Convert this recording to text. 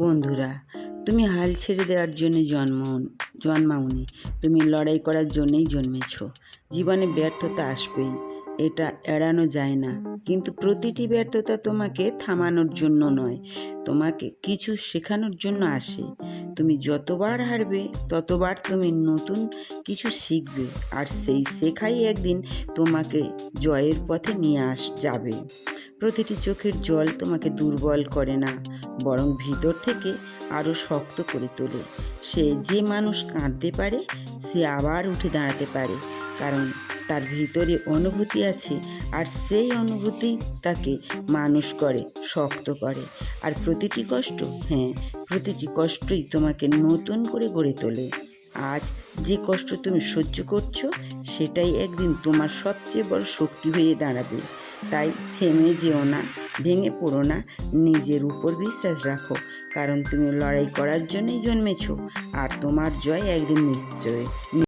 বন্ধুরা, তুমি হাল ছেড়ে দেওয়ার জন্য জন্মাওনি। তুমি লড়াই করার জন্যই জন্মেছ। জীবনে ব্যর্থতা আসবেই, এটা এড়ানো যায় না। কিন্তু প্রতিটি ব্যর্থতা তোমাকে থামানোর জন্য নয়, তোমাকে কিছু শেখানোর জন্য আসে। তুমি যতবার হারবে ততবার তুমি নতুন কিছু শিখবে, আর সেই শেখাই একদিন তোমাকে জয়ের পথে নিয়ে যাবে। প্রতিটি চোখের জল তোমাকে দুর্বল করে না, বরং ভিতর থেকে আরও শক্ত করে তোলে। যে মানুষ কাঁদতে পারে সে আবার উঠে দাঁড়াতে পারে, কারণ তার ভিতরে অনুভূতি আছে, আর সেই অনুভূতি তাকে মানুষ করে, শক্ত করে। আর প্রতিটি কষ্টই তোমাকে নতুন করে গড়ে তোলে। আজ যে কষ্ট তুমি সহ্য করছো, সেটাই একদিন তোমার সবচেয়ে বড় শক্তি হয়ে দাঁড়াবে। তাই থেমে যেও না, ভেঙে পড়ো না, নিজের উপর বিশ্বাস রাখো, কারণ তুমি লড়াই করার জন্যই জন্মেছো, আর তোমার জয় একদিন নিশ্চয়।